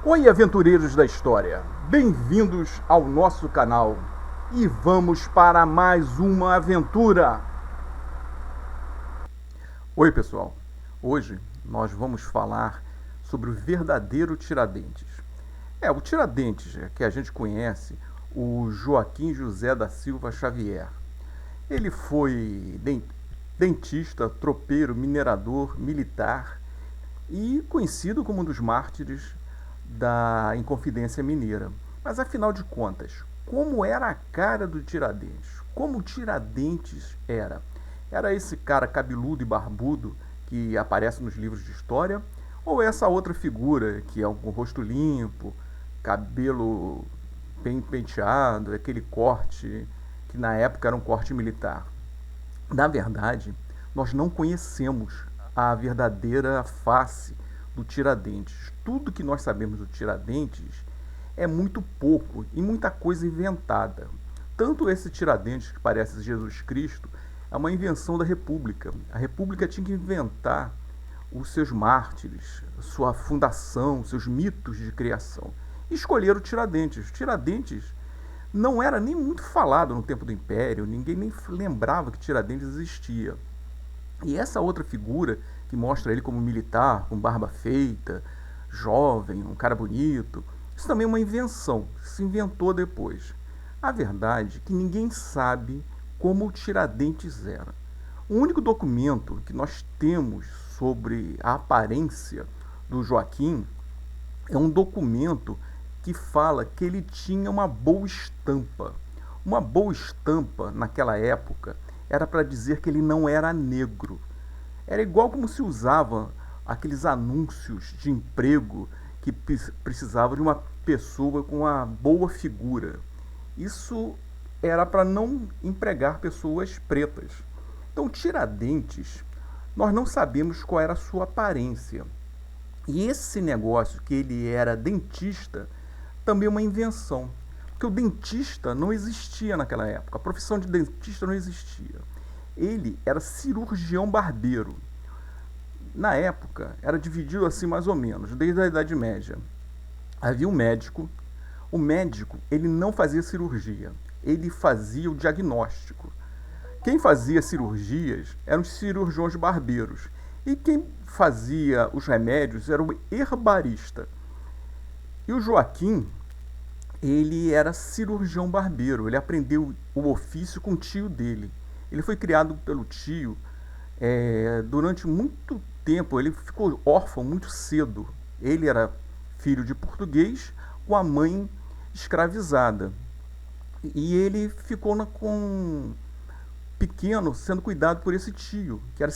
Oi, aventureiros da história! Bem-vindos ao nosso canal e vamos para mais uma aventura! Oi, pessoal! Hoje nós vamos falar sobre o verdadeiro Tiradentes. O Tiradentes que a gente conhece, o Joaquim José da Silva Xavier. Ele foi dentista, tropeiro, minerador, militar e conhecido como um dos mártires da Inconfidência Mineira. Mas afinal de contas, como era a cara do Tiradentes? Como o Tiradentes era? Era esse cara cabeludo e barbudo que aparece nos livros de história? Ou essa outra figura que é com o rosto limpo, cabelo bem penteado, aquele corte que na época era um corte militar? Na verdade, nós não conhecemos a verdadeira face do Tiradentes. Tudo que nós sabemos do Tiradentes é muito pouco e muita coisa inventada. Tanto esse Tiradentes que parece Jesus Cristo é uma invenção da República. A República tinha que inventar os seus mártires, sua fundação, seus mitos de criação. E escolheram o Tiradentes. O Tiradentes não era nem muito falado no tempo do Império, ninguém nem lembrava que Tiradentes existia. E essa outra figura que mostra ele como militar, com barba feita, jovem, um cara bonito, isso também é uma invenção, se inventou depois. A verdade é que ninguém sabe como o Tiradentes era. O único documento que nós temos sobre a aparência do Joaquim é um documento que fala que ele tinha uma boa estampa. Uma boa estampa, naquela época, era para dizer que ele não era negro. Era igual como se usava aqueles anúncios de emprego que precisava de uma pessoa com uma boa figura. Isso era para não empregar pessoas pretas. Então, Tiradentes, nós não sabemos qual era a sua aparência. E esse negócio que ele era dentista também é uma invenção. Porque o dentista não existia naquela época. A profissão de dentista não existia. Ele era cirurgião barbeiro. Na época, era dividido assim mais ou menos, desde a Idade Média. Havia um médico. O médico, ele não fazia cirurgia. Ele fazia o diagnóstico. Quem fazia cirurgias eram os cirurgiões barbeiros. E quem fazia os remédios era o herbarista. E o Joaquim, ele era cirurgião barbeiro. Ele aprendeu o ofício com o tio dele. Ele foi criado pelo tio durante muito tempo. Ele ficou órfão muito cedo. Ele era filho de português com a mãe escravizada. E ele ficou com pequeno sendo cuidado por esse tio, que era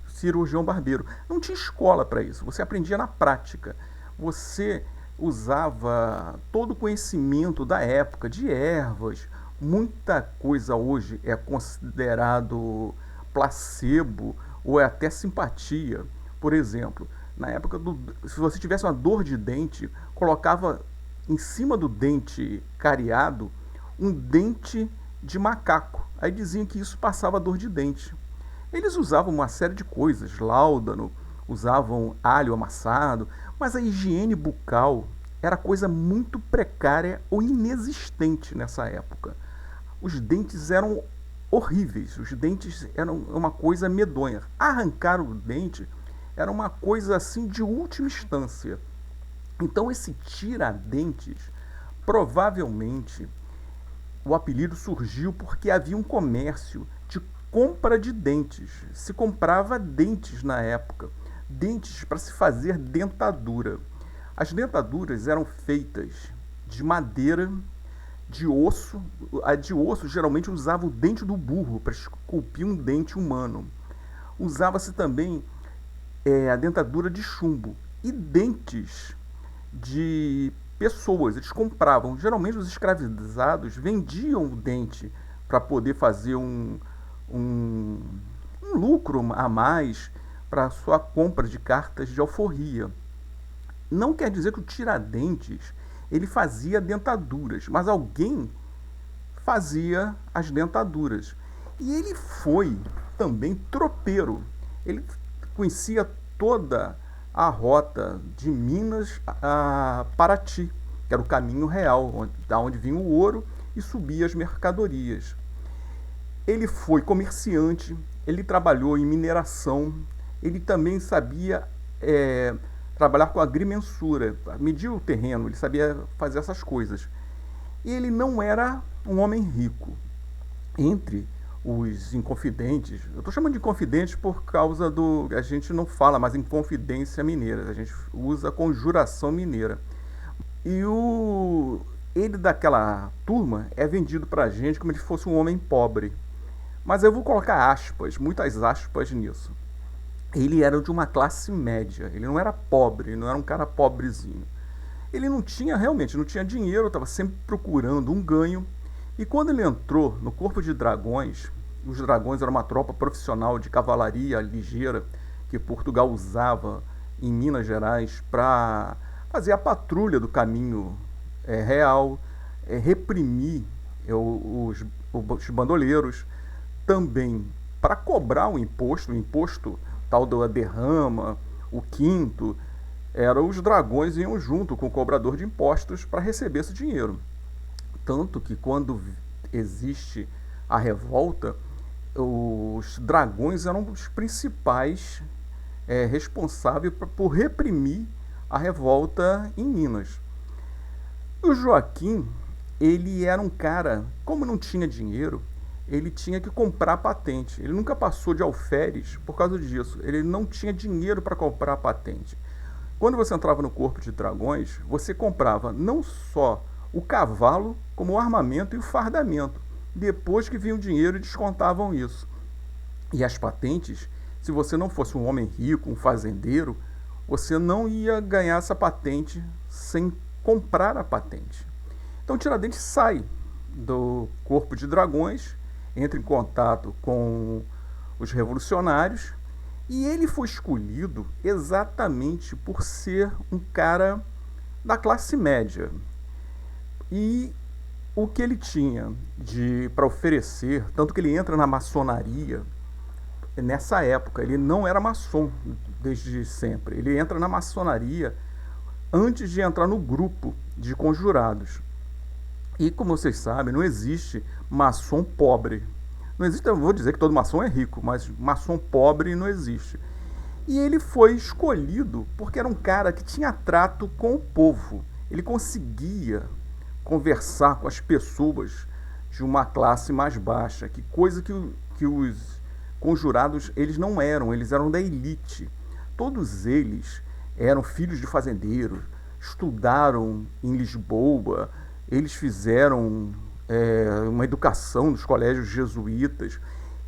cirurgião barbeiro. Não tinha escola para isso. Você aprendia na prática. Você usava todo o conhecimento da época, de ervas. Muita coisa hoje é considerado placebo ou é até simpatia. Por exemplo, na época se você tivesse uma dor de dente, colocava em cima do dente cariado um dente de macaco. Aí diziam que isso passava dor de dente. Eles usavam uma série de coisas, láudano, usavam alho amassado, mas a higiene bucal era coisa muito precária ou inexistente nessa época. Os dentes eram horríveis, os dentes eram uma coisa medonha. Arrancar o dente era uma coisa assim de última instância. Então esse Tiradentes, provavelmente, o apelido surgiu porque havia um comércio de compra de dentes. Se comprava dentes na época, dentes para se fazer dentadura. As dentaduras eram feitas de madeira, de osso. A de osso geralmente usava o dente do burro para esculpir um dente humano. Usava-se também a dentadura de chumbo e dentes de pessoas. Eles compravam, geralmente os escravizados vendiam o dente para poder fazer um lucro a mais para a sua compra de cartas de alforria. Não quer dizer que o Tiradentes ele fazia dentaduras, mas alguém fazia as dentaduras. E ele foi também tropeiro. Ele conhecia toda a rota de Minas a Paraty, que era o caminho real, da onde vinha o ouro e subia as mercadorias. Ele foi comerciante, ele trabalhou em mineração, ele também sabia trabalhar com agrimensura, medir o terreno, ele sabia fazer essas coisas. E ele não era um homem rico. Entre os inconfidentes, eu estou chamando de confidentes por causa do. A gente não fala mais em confidência mineira, a gente usa conjuração mineira. E ele daquela turma é vendido pra gente como se fosse um homem pobre. Mas eu vou colocar aspas, muitas aspas nisso. Ele era de uma classe média, ele não era pobre, ele não era um cara pobrezinho. Ele não tinha, realmente, não tinha dinheiro, estava sempre procurando um ganho. E quando ele entrou no Corpo de Dragões, os dragões eram uma tropa profissional de cavalaria ligeira que Portugal usava em Minas Gerais para fazer a patrulha do caminho real, reprimir os bandoleiros, também para cobrar o imposto tal da derrama, o quinto, os dragões iam junto com o cobrador de impostos para receber esse dinheiro. Tanto que quando existe a revolta, os dragões eram os principais responsáveis por reprimir a revolta em Minas. O Joaquim, ele era um cara, como não tinha dinheiro, ele tinha que comprar patente. Ele nunca passou de alferes por causa disso. Ele não tinha dinheiro para comprar patente. Quando você entrava no Corpo de Dragões, você comprava não só o cavalo, como o armamento e o fardamento. Depois que vinha o dinheiro, descontavam isso. E as patentes, se você não fosse um homem rico, um fazendeiro, você não ia ganhar essa patente sem comprar a patente. Então Tiradentes sai do Corpo de Dragões, entra em contato com os revolucionários, e ele foi escolhido exatamente por ser um cara da classe média. E o que ele tinha para oferecer, tanto que ele entra na maçonaria nessa época, ele não era maçom desde sempre, ele entra na maçonaria antes de entrar no grupo de conjurados. E como vocês sabem, não existe maçom pobre. Não existe, eu vou dizer que todo maçom é rico, mas maçom pobre não existe. E ele foi escolhido porque era um cara que tinha trato com o povo. Ele conseguia conversar com as pessoas de uma classe mais baixa, que coisa que os conjurados eles não eram, eles eram da elite. Todos eles eram filhos de fazendeiros, estudaram em Lisboa, eles fizeram uma educação nos colégios jesuítas.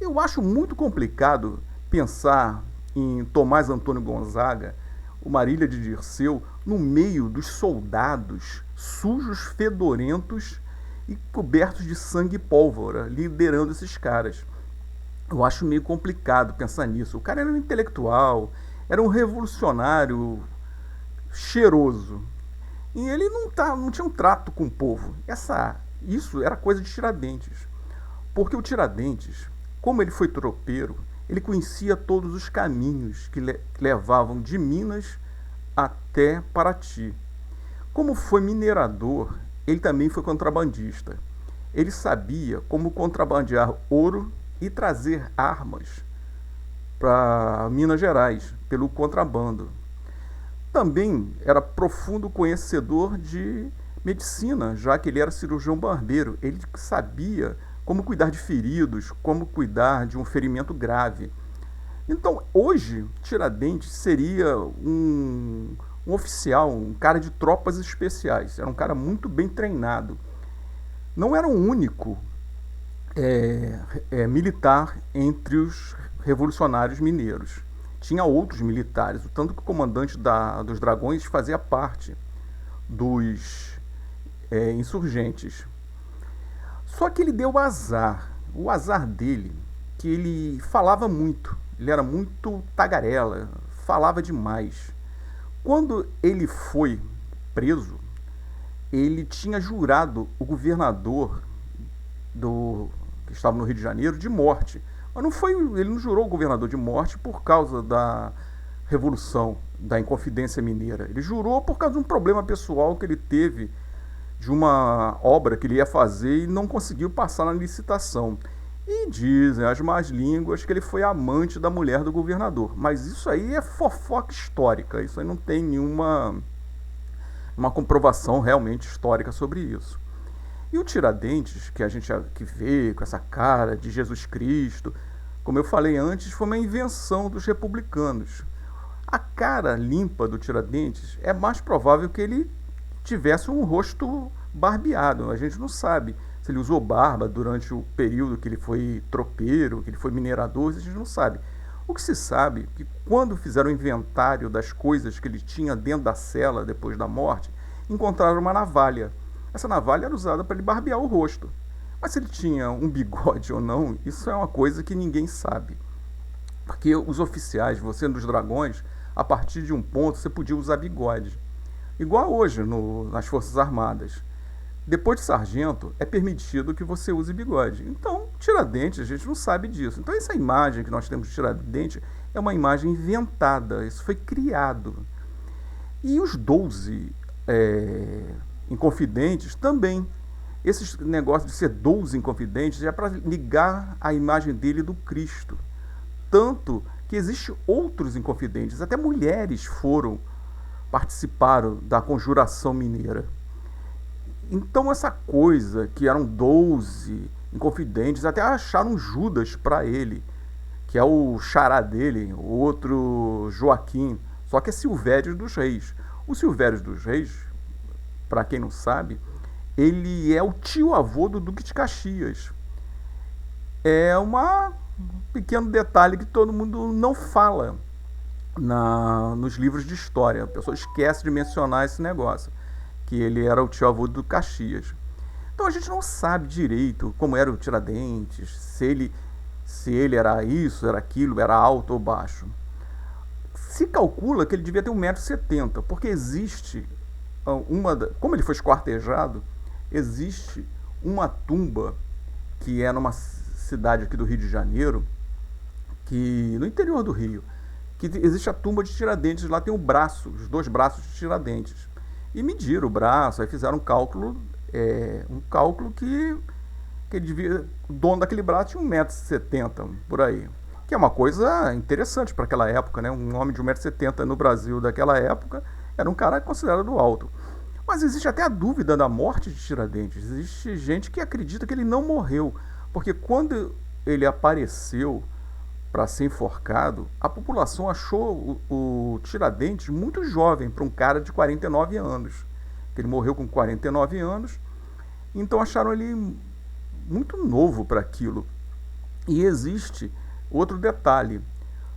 Eu acho muito complicado pensar em Tomás Antônio Gonzaga, o Marília de Dirceu, no meio dos soldados sujos, fedorentos e cobertos de sangue e pólvora, liderando esses caras. Eu acho meio complicado pensar nisso. O cara era um intelectual, era um revolucionário cheiroso. E ele não tinha um trato com o povo. Isso era coisa de Tiradentes. Porque o Tiradentes, como ele foi tropeiro, ele conhecia todos os caminhos que levavam de Minas até Paraty. Como foi minerador, ele também foi contrabandista. Ele sabia como contrabandear ouro e trazer armas para Minas Gerais pelo contrabando. Também era profundo conhecedor de medicina, já que ele era cirurgião barbeiro. Ele sabia como cuidar de feridos, como cuidar de um ferimento grave. Então, hoje, Tiradentes seria um oficial, um cara de tropas especiais. Era um cara muito bem treinado. Não era o único militar entre os revolucionários mineiros. Tinha outros militares, tanto que o comandante dos Dragões fazia parte dos insurgentes. Só que ele deu azar. O azar dele, que ele falava muito. Ele era muito tagarela, falava demais. Quando ele foi preso, ele tinha jurado o governador que estava no Rio de Janeiro de morte. Mas ele não jurou o governador de morte por causa da Revolução. da Inconfidência Mineira. Ele jurou por causa de um problema pessoal que ele teve de uma obra que ele ia fazer e não conseguiu passar na licitação. E dizem as más línguas que ele foi amante da mulher do governador. Mas isso aí é fofoca histórica. Isso aí não tem nenhuma uma comprovação realmente histórica sobre isso. E o Tiradentes, que a gente que vê com essa cara de Jesus Cristo, como eu falei antes, foi uma invenção dos republicanos. A cara limpa do Tiradentes é mais provável que ele tivesse um rosto barbeado. A gente não sabe se ele usou barba durante o período que ele foi tropeiro, que ele foi minerador, a gente não sabe. O que se sabe é que quando fizeram o inventário das coisas que ele tinha dentro da cela depois da morte, encontraram uma navalha. Essa navalha era usada para ele barbear o rosto. Mas se ele tinha um bigode ou não, isso é uma coisa que ninguém sabe. Porque os oficiais, você dos dragões, a partir de um ponto você podia usar bigode. Igual hoje nas Forças Armadas. Depois de sargento, é permitido que você use bigode. Então, Tiradentes, a gente não sabe disso. Então, essa imagem que nós temos de Tiradentes é uma imagem inventada. Isso foi criado. E os 12 inconfidentes também. Esse negócio de ser 12 inconfidentes é para ligar a imagem dele do Cristo. Tanto que existem outros inconfidentes. Até mulheres participaram da conjuração mineira. Então essa coisa que eram 12 inconfidentes, até acharam Judas para ele, que é o xará dele, o outro Joaquim, só que é Silvério dos Reis. O Silvério dos Reis, para quem não sabe, ele é o tio-avô do Duque de Caxias. É um pequeno detalhe que todo mundo não fala nos livros de história. A pessoa esquece de mencionar esse negócio, que ele era o tio-avô do Caxias. Então a gente não sabe direito como era o Tiradentes, se ele era isso, era aquilo, era alto ou baixo. Se calcula que ele devia ter 1,70 m, porque existe como ele foi esquartejado, existe uma tumba que é numa cidade aqui do Rio de Janeiro, que no interior do Rio, que existe a tumba de Tiradentes. Lá tem os 2 braços de Tiradentes. E mediram o braço, aí fizeram um cálculo que ele devia, o dono daquele braço tinha 1,70 m, por aí. Que é uma coisa interessante para aquela época, né? Um homem de 1,70 m no Brasil daquela época era um cara considerado alto. Mas existe até a dúvida da morte de Tiradentes. Existe gente que acredita que ele não morreu, porque quando ele apareceu para ser enforcado, a população achou o Tiradentes muito jovem para um cara de 49 anos. Ele morreu com 49 anos, então acharam ele muito novo para aquilo. E existe outro detalhe.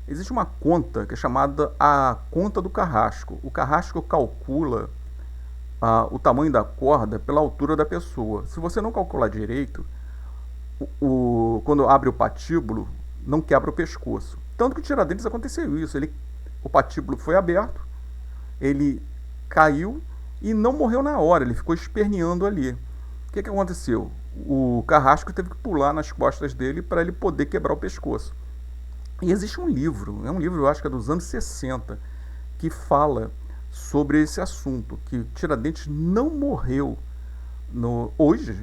Existe uma conta que é chamada a conta do Carrasco. O Carrasco calcula o tamanho da corda pela altura da pessoa. Se você não calcular direito, quando abre o patíbulo, não quebra o pescoço. Tanto que o Tiradentes aconteceu isso. O patíbulo foi aberto, ele caiu e não morreu na hora, ele ficou esperneando ali. O que aconteceu? O Carrasco teve que pular nas costas dele para ele poder quebrar o pescoço. E existe um livro, eu acho que é dos anos 60, que fala sobre esse assunto, que Tiradentes não morreu hoje,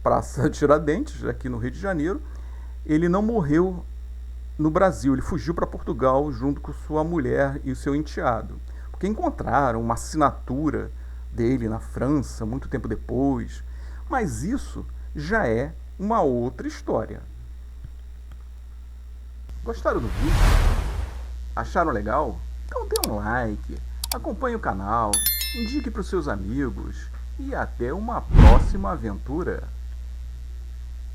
Praça Tiradentes, aqui no Rio de Janeiro, ele não morreu no Brasil, ele fugiu para Portugal junto com sua mulher e o seu enteado, porque encontraram uma assinatura dele na França muito tempo depois, mas isso já é uma outra história. Gostaram do vídeo? Acharam legal? Então dê um like, acompanhe o canal, indique para os seus amigos e até uma próxima aventura.